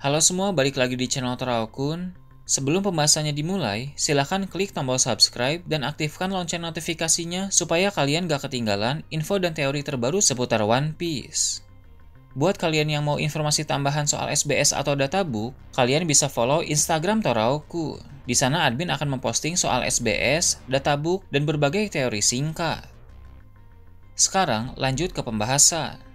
Halo semua, balik lagi di channel Toraokun. Sebelum pembahasannya dimulai, silahkan klik tombol subscribe dan aktifkan lonceng notifikasinya supaya kalian gak ketinggalan info dan teori terbaru seputar One Piece. Buat kalian yang mau informasi tambahan soal SBS atau databook, kalian bisa follow Instagram Toraokun. Di sana admin akan memposting soal SBS, databook, dan berbagai teori singkat. Sekarang lanjut ke pembahasan.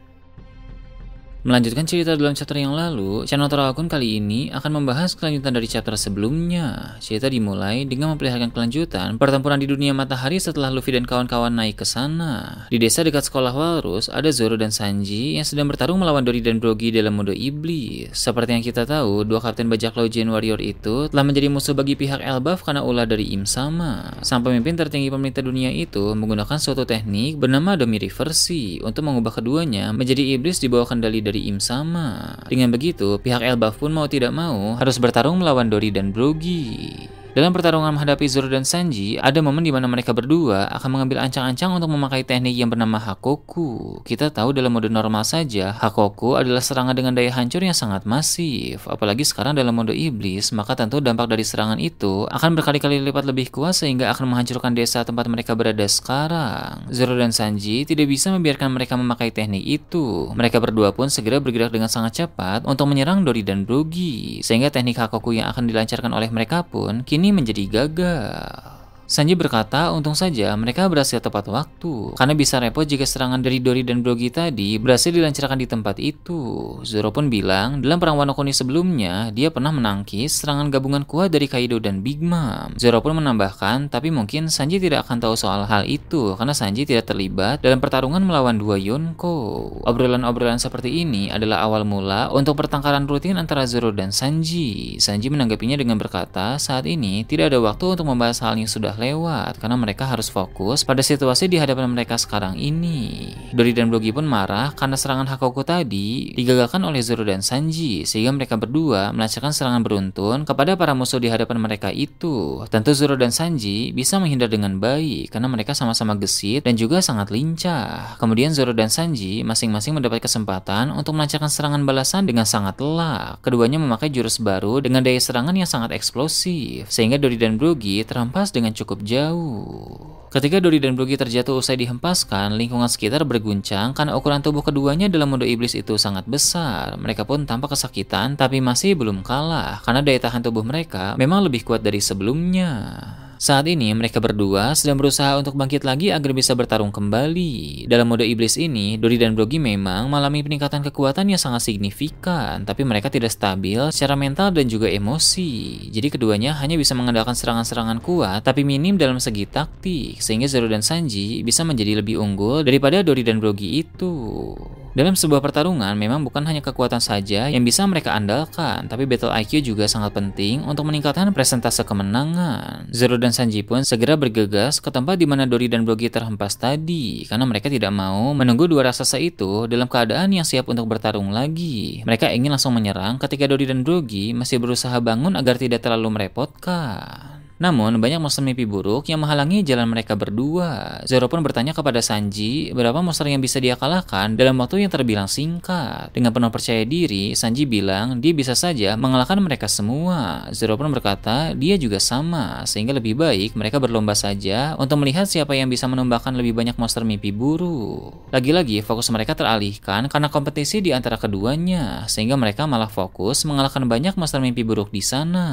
Melanjutkan cerita dalam chapter yang lalu, channel Toraokun kali ini akan membahas kelanjutan dari chapter sebelumnya. Cerita dimulai dengan memperlihatkan kelanjutan pertempuran di dunia matahari setelah Luffy dan kawan-kawan naik ke sana. Di desa dekat sekolah Walrus, ada Zoro dan Sanji yang sedang bertarung melawan Dory dan Brogy dalam mode iblis. Seperti yang kita tahu, dua kapten bajak laut Gen Warrior itu telah menjadi musuh bagi pihak Elbaf karena ulah dari Im Sama. Sang pemimpin tertinggi pemerintah dunia itu menggunakan suatu teknik bernama Domi Reversi untuk mengubah keduanya menjadi iblis di bawah kendali dari Im Sama. Dengan begitu, pihak Elbaf pun mau tidak mau harus bertarung melawan Dory dan Brogy. Dalam pertarungan menghadapi Zoro dan Sanji, ada momen di mana mereka berdua akan mengambil ancang-ancang untuk memakai teknik yang bernama Hakoku. Kita tahu dalam mode normal saja, Hakoku adalah serangan dengan daya hancur yang sangat masif. Apalagi sekarang dalam mode iblis, maka tentu dampak dari serangan itu akan berkali-kali lipat lebih kuat sehingga akan menghancurkan desa tempat mereka berada sekarang. Zoro dan Sanji tidak bisa membiarkan mereka memakai teknik itu. Mereka berdua pun segera bergerak dengan sangat cepat untuk menyerang Dory dan Brogy, sehingga teknik Hakoku yang akan dilancarkan oleh mereka pun kini menjadi gagal. Sanji berkata, untung saja mereka berhasil tepat waktu, karena bisa repot jika serangan dari Dory dan Brogy tadi berhasil dilancarkan di tempat itu. Zoro pun bilang, dalam perang Wano Kuni sebelumnya, dia pernah menangkis serangan gabungan kuat dari Kaido dan Big Mom. Zoro pun menambahkan, tapi mungkin Sanji tidak akan tahu soal hal itu, karena Sanji tidak terlibat dalam pertarungan melawan dua Yonko. Obrolan-obrolan seperti ini adalah awal mula untuk pertengkaran rutin antara Zoro dan Sanji. Sanji menanggapinya dengan berkata, saat ini tidak ada waktu untuk membahas hal yang sudah lewat karena mereka harus fokus pada situasi di hadapan mereka sekarang ini. Dory dan Brogy pun marah karena serangan Hakoku tadi digagalkan oleh Zoro dan Sanji, sehingga mereka berdua melancarkan serangan beruntun kepada para musuh di hadapan mereka itu. Tentu Zoro dan Sanji bisa menghindar dengan baik karena mereka sama-sama gesit dan juga sangat lincah. Kemudian Zoro dan Sanji masing-masing mendapat kesempatan untuk melancarkan serangan balasan dengan sangat telak. Keduanya memakai jurus baru dengan daya serangan yang sangat eksplosif, sehingga Dory dan Brogy terhempas dengan cukup jauh. Ketika Dory dan Brogy terjatuh usai dihempaskan, lingkungan sekitar berguncang karena ukuran tubuh keduanya dalam mode iblis itu sangat besar. Mereka pun tampak kesakitan, tapi masih belum kalah karena daya tahan tubuh mereka memang lebih kuat dari sebelumnya. Saat ini mereka berdua sedang berusaha untuk bangkit lagi agar bisa bertarung kembali. Dalam mode iblis ini, Dory dan Brogy memang mengalami peningkatan kekuatan yang sangat signifikan, tapi mereka tidak stabil secara mental dan juga emosi. Jadi keduanya hanya bisa mengandalkan serangan-serangan kuat, tapi minim dalam segi taktik, sehingga Zoro dan Sanji bisa menjadi lebih unggul daripada Dory dan Brogy itu. Dalam sebuah pertarungan, memang bukan hanya kekuatan saja yang bisa mereka andalkan, tapi battle IQ juga sangat penting untuk meningkatkan presentase kemenangan. Zoro dan Sanji pun segera bergegas ke tempat di mana Dory dan Brogy terhempas tadi, karena mereka tidak mau menunggu dua raksasa itu dalam keadaan yang siap untuk bertarung lagi. Mereka ingin langsung menyerang ketika Dory dan Brogy masih berusaha bangun agar tidak terlalu merepotkan. Namun, banyak monster mimpi buruk yang menghalangi jalan mereka berdua. Zoro pun bertanya kepada Sanji berapa monster yang bisa dia kalahkan dalam waktu yang terbilang singkat. Dengan penuh percaya diri, Sanji bilang dia bisa saja mengalahkan mereka semua. Zoro pun berkata dia juga sama, sehingga lebih baik mereka berlomba saja untuk melihat siapa yang bisa menumbangkan lebih banyak monster mimpi buruk. Lagi-lagi fokus mereka teralihkan karena kompetisi di antara keduanya, sehingga mereka malah fokus mengalahkan banyak monster mimpi buruk di sana.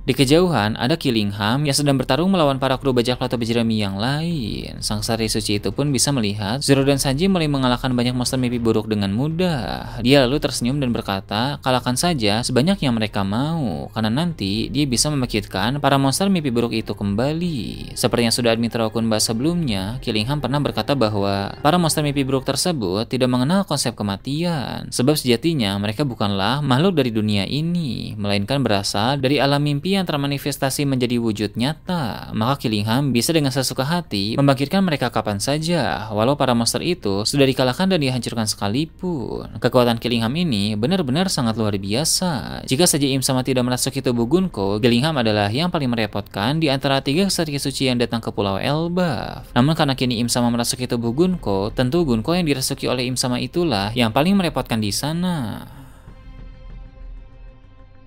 Di kejauhan, ada Killingham yang sedang bertarung melawan para kru bajak laut berjerami yang lain. Sang Sari Suci itu pun bisa melihat Zoro dan Sanji mulai mengalahkan banyak monster mimpi buruk dengan mudah. Dia lalu tersenyum dan berkata, kalahkan saja sebanyak yang mereka mau, karena nanti dia bisa membangkitkan para monster mimpi buruk itu kembali. Seperti yang sudah admin Toraokun bahas sebelumnya, Killingham pernah berkata bahwa para monster mimpi buruk tersebut tidak mengenal konsep kematian, sebab sejatinya mereka bukanlah makhluk dari dunia ini, melainkan berasal dari alam mimpi yang termanifestasi menjadi wujud nyata. Maka Killingham bisa dengan sesuka hati membangkitkan mereka kapan saja, walau para monster itu sudah dikalahkan dan dihancurkan sekalipun. Kekuatan Killingham ini benar-benar sangat luar biasa. Jika saja Im Sama tidak merasuki tubuh Gunko, Killingham adalah yang paling merepotkan di antara tiga Ksatria Suci yang datang ke Pulau Elbaf. Namun karena kini Im Sama merasuki tubuh Gunko, tentu Gunko yang dirasuki oleh Im Sama itulah yang paling merepotkan di sana.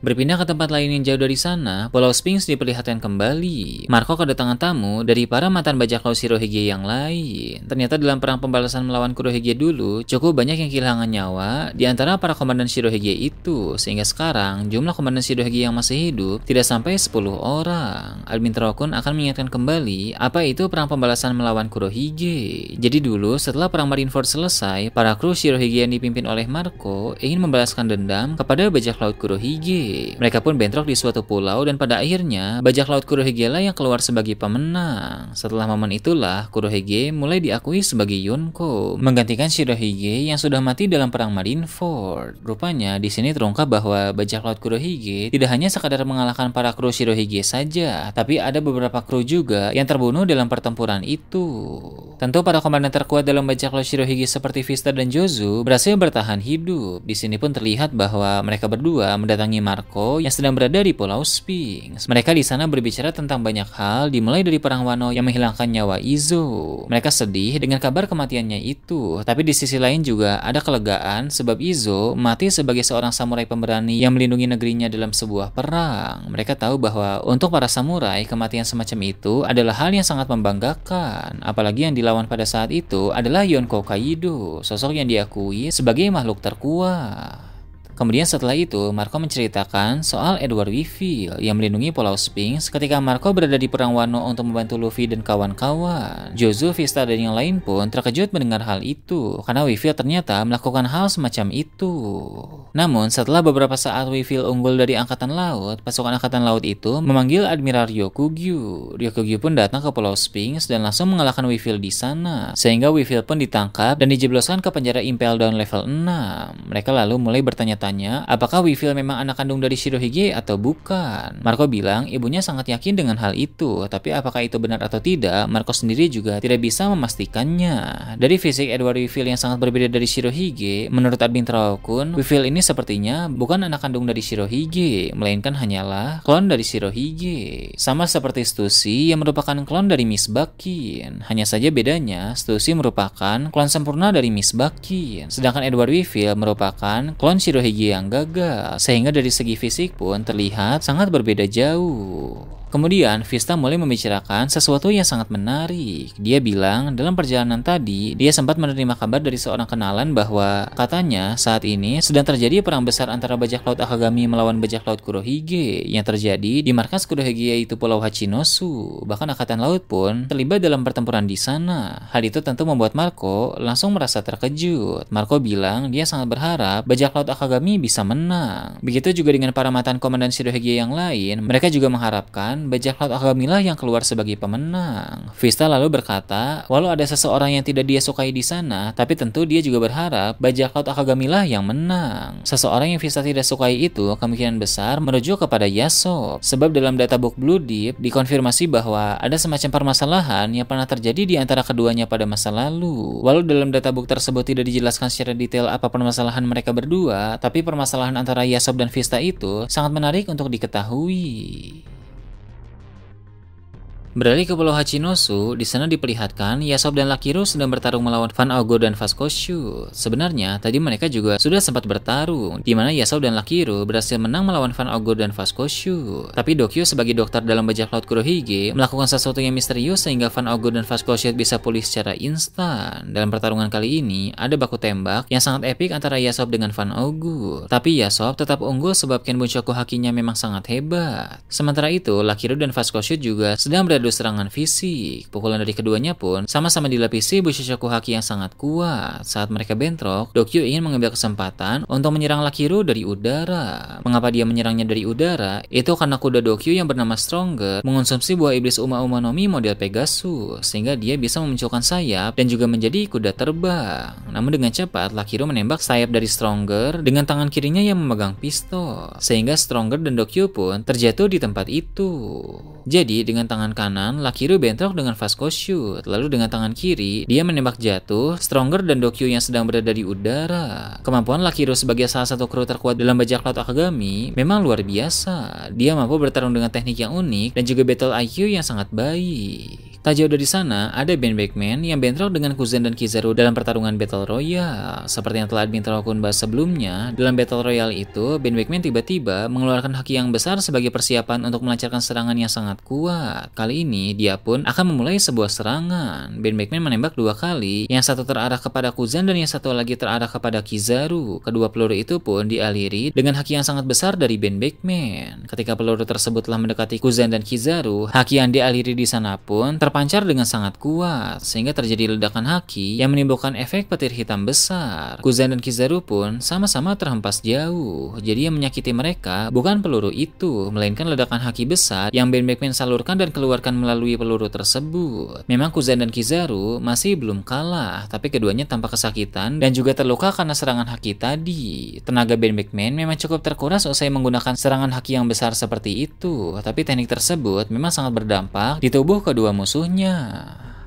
Berpindah ke tempat lain yang jauh dari sana, Pulau Sphinx diperlihatkan kembali. Marco kedatangan tamu dari para mantan bajak laut Shirohige yang lain. Ternyata dalam perang pembalasan melawan Kurohige dulu, cukup banyak yang kehilangan nyawa di antara para komandan Shirohige itu, sehingga sekarang jumlah komandan Shirohige yang masih hidup tidak sampai 10 orang. Admin Terokun akan mengingatkan kembali apa itu perang pembalasan melawan Kurohige. Jadi dulu setelah perang Marineford selesai, para kru Shirohige yang dipimpin oleh Marco ingin membalaskan dendam kepada bajak laut Kurohige. Mereka pun bentrok di suatu pulau dan pada akhirnya bajak laut Kurohige lah yang keluar sebagai pemenang. Setelah momen itulah Kurohige mulai diakui sebagai Yonko, menggantikan Shirohige yang sudah mati dalam perang Marineford. Rupanya di sini terungkap bahwa bajak laut Kurohige tidak hanya sekadar mengalahkan para kru Shirohige saja, tapi ada beberapa kru juga yang terbunuh dalam pertempuran itu. Tentu para komandan terkuat dalam bajak laut Shirohige seperti Vista dan Jozu berhasil bertahan hidup. Di sini pun terlihat bahwa mereka berdua mendatangi Marco yang sedang berada di Pulau Sphinx. Mereka di sana berbicara tentang banyak hal, dimulai dari perang Wano yang menghilangkan nyawa Izo. Mereka sedih dengan kabar kematiannya itu, tapi di sisi lain juga ada kelegaan sebab Izo mati sebagai seorang samurai pemberani yang melindungi negerinya dalam sebuah perang. Mereka tahu bahwa untuk para samurai kematian semacam itu adalah hal yang sangat membanggakan, apalagi yang dilawan pada saat itu adalah Yonko Kaido, sosok yang diakui sebagai makhluk terkuat. Kemudian setelah itu, Marco menceritakan soal Edward Weevil yang melindungi Pulau Sphinx ketika Marco berada di Perang Wano untuk membantu Luffy dan kawan-kawan. Jozu, Vista, dan yang lain pun terkejut mendengar hal itu, karena Weevil ternyata melakukan hal semacam itu. Namun, setelah beberapa saat Weevil unggul dari Angkatan Laut, pasukan Angkatan Laut itu memanggil Admiral Ryokugyu. Ryokugyu pun datang ke Pulau Sphinx dan langsung mengalahkan Weevil di sana, sehingga Weevil pun ditangkap dan dijebloskan ke penjara Impel Down level 6. Mereka lalu mulai bertanya-tanya apakah Weevil memang anak kandung dari Shirohige atau bukan. Marco bilang ibunya sangat yakin dengan hal itu, tapi apakah itu benar atau tidak, Marco sendiri juga tidak bisa memastikannya. Dari fisik Edward Weevil yang sangat berbeda dari Shirohige, menurut admin Terokun, Weevil ini sepertinya bukan anak kandung dari Shirohige, melainkan hanyalah klon dari Shirohige. Sama seperti Stussy yang merupakan klon dari Miss Bakin. Hanya saja bedanya, Stussy merupakan klon sempurna dari Miss Bakin, sedangkan Edward Weevil merupakan klon Shirohige yang gagal, sehingga dari segi fisik pun terlihat sangat berbeda jauh. Kemudian Vista mulai membicarakan sesuatu yang sangat menarik. Dia bilang dalam perjalanan tadi dia sempat menerima kabar dari seorang kenalan bahwa katanya saat ini sedang terjadi perang besar antara bajak laut Akagami melawan bajak laut Kurohige yang terjadi di markas Kurohige yaitu Pulau Hachinosu. Bahkan Angkatan Laut pun terlibat dalam pertempuran di sana. Hal itu tentu membuat Marco langsung merasa terkejut. Marco bilang dia sangat berharap bajak laut Akagami bisa menang. Begitu juga dengan para mantan komandan Shirohige yang lain, mereka juga mengharapkan bajak laut Akagami lah yang keluar sebagai pemenang. Vista lalu berkata, walau ada seseorang yang tidak dia sukai di sana, tapi tentu dia juga berharap bajak laut Akagami lah yang menang. Seseorang yang Vista tidak sukai itu kemungkinan besar merujuk kepada Yasop, sebab dalam databook Blue Deep dikonfirmasi bahwa ada semacam permasalahan yang pernah terjadi di antara keduanya pada masa lalu. Walau dalam databook tersebut tidak dijelaskan secara detail apa permasalahan mereka berdua, tapi permasalahan antara Yasop dan Vista itu sangat menarik untuk diketahui. Beralih ke Pulau Hachinosu, di sana diperlihatkan Yasop dan Lakiru sedang bertarung melawan Van Augur dan Vasco Shoot. Sebenarnya tadi mereka juga sudah sempat bertarung, di mana Yasop dan Lakiru berhasil menang melawan Van Augur dan Vasco Shoot. Tapi Dokyo sebagai dokter dalam bajak laut Kurohige melakukan sesuatu yang misterius sehingga Van Augur dan Vasco Shoot bisa pulih secara instan. Dalam pertarungan kali ini ada baku tembak yang sangat epik antara Yasop dengan Van Augur. Tapi Yasop tetap unggul sebab Kenbunchaku Hakinya memang sangat hebat. Sementara itu Lakiru dan Vasco Shoot juga sedang beradu serangan fisik. Pukulan dari keduanya pun sama-sama dilapisi Bushisaku Haki yang sangat kuat. Saat mereka bentrok, Dokyo ingin mengambil kesempatan untuk menyerang Lakiru dari udara. Mengapa dia menyerangnya dari udara? Itu karena kuda Dokyo yang bernama Stronger mengonsumsi buah iblis Uma-Uma no Mi model Pegasus, sehingga dia bisa memunculkan sayap dan juga menjadi kuda terbang. Namun dengan cepat, Lakiru menembak sayap dari Stronger dengan tangan kirinya yang memegang pistol, sehingga Stronger dan Dokyo pun terjatuh di tempat itu. Jadi dengan tangan kanan, Lakiru bentrok dengan Vasco Shoot, lalu dengan tangan kiri, dia menembak jatuh Stronger dan Dokyo yang sedang berada di udara. Kemampuan Lakiru sebagai salah satu kru terkuat dalam bajak laut Akagami memang luar biasa. Dia mampu bertarung dengan teknik yang unik dan juga battle IQ yang sangat baik. Tak jauh dari sana, ada Ben Beckman yang bentrok dengan Kuzan dan Kizaru dalam pertarungan Battle Royale. Seperti yang telah Admin Terokun bahas sebelumnya, dalam Battle Royale itu, Ben Beckman tiba-tiba mengeluarkan haki yang besar sebagai persiapan untuk melancarkan serangan yang sangat kuat. Kali ini, dia pun akan memulai sebuah serangan. Ben Beckman menembak 2 kali, yang satu terarah kepada Kuzan dan yang satu lagi terarah kepada Kizaru. Kedua peluru itu pun dialiri dengan haki yang sangat besar dari Ben Beckman. Ketika peluru tersebut telah mendekati Kuzan dan Kizaru, haki yang dialiri di sana pun terpancar dengan sangat kuat, sehingga terjadi ledakan haki yang menimbulkan efek petir hitam besar. Kuzan dan Kizaru pun sama-sama terhempas jauh. Jadi yang menyakiti mereka bukan peluru itu, melainkan ledakan haki besar yang Ben Beckman salurkan dan keluarkan melalui peluru tersebut. Memang Kuzan dan Kizaru masih belum kalah, tapi keduanya tampak kesakitan dan juga terluka karena serangan haki tadi. Tenaga Ben Beckman memang cukup terkuras usai menggunakan serangan haki yang besar seperti itu, tapi teknik tersebut memang sangat berdampak di tubuh kedua musuhnya.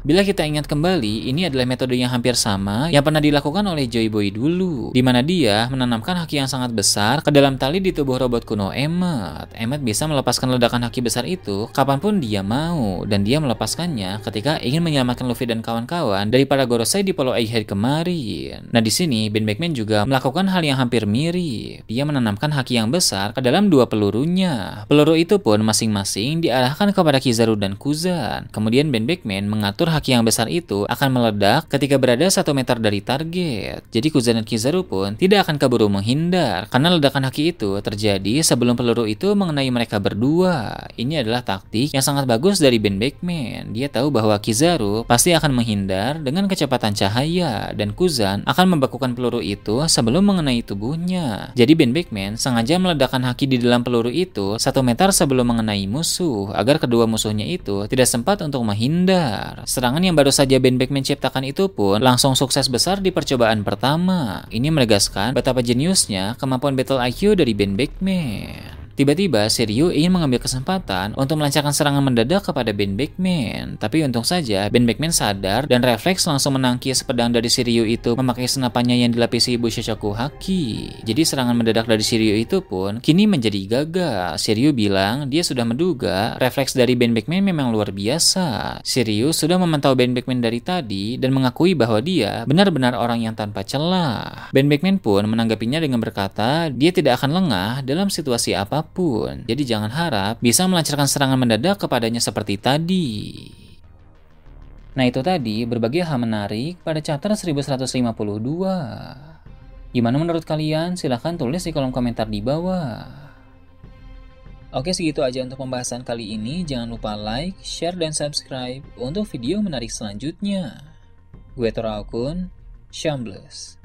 Bila kita ingat kembali, ini adalah metode yang hampir sama yang pernah dilakukan oleh Joy Boy dulu, di mana dia menanamkan haki yang sangat besar ke dalam tali di tubuh robot kuno Emmet. Emmet bisa melepaskan ledakan haki besar itu kapanpun dia mau, dan dia melepaskannya ketika ingin menyelamatkan Luffy dan kawan-kawan daripada Gorosei di Pulau Egghead kemarin. Nah, di sini Ben Beckman juga melakukan hal yang hampir mirip. Dia menanamkan haki yang besar ke dalam 2 pelurunya. Peluru itu pun masing-masing diarahkan kepada Kizaru dan Kuzan. Kemudian Ben Beckman mengatur haki yang besar itu akan meledak ketika berada 1 meter dari target. Jadi Kuzan dan Kizaru pun tidak akan keburu menghindar karena ledakan haki itu terjadi sebelum peluru itu mengenai mereka berdua. Ini adalah taktik yang sangat bagus dari Ben Beckman. Dia tahu bahwa Kizaru pasti akan menghindar dengan kecepatan cahaya dan Kuzan akan membekukan peluru itu sebelum mengenai tubuhnya. Jadi Ben Beckman sengaja meledakkan haki di dalam peluru itu 1 meter sebelum mengenai musuh agar kedua musuhnya itu tidak sempat untuk menghindar. Serangan yang baru saja Ben Beckman ciptakan itu pun langsung sukses besar di percobaan pertama. Ini menegaskan betapa jeniusnya kemampuan battle IQ dari Ben Beckman. Tiba-tiba, Shiryu ingin mengambil kesempatan untuk melancarkan serangan mendadak kepada Ben Beckman. Tapi untung saja, Ben Beckman sadar dan refleks langsung menangkis pedang dari Shiryu itu memakai senapannya yang dilapisi Bushisaku Haki. Jadi serangan mendadak dari Shiryu itu pun kini menjadi gagal. Shiryu bilang dia sudah menduga refleks dari Ben Beckman memang luar biasa. Shiryu sudah memantau Ben Beckman dari tadi dan mengakui bahwa dia benar-benar orang yang tanpa celah. Ben Beckman pun menanggapinya dengan berkata dia tidak akan lengah dalam situasi apapun. Jadi jangan harap bisa melancarkan serangan mendadak kepadanya seperti tadi. Nah, itu tadi berbagai hal menarik pada chapter 1152. Gimana menurut kalian? Silahkan tulis di kolom komentar di bawah. Oke, segitu aja untuk pembahasan kali ini. Jangan lupa like, share, dan subscribe untuk video menarik selanjutnya. Gue Tora Akun, Shambles.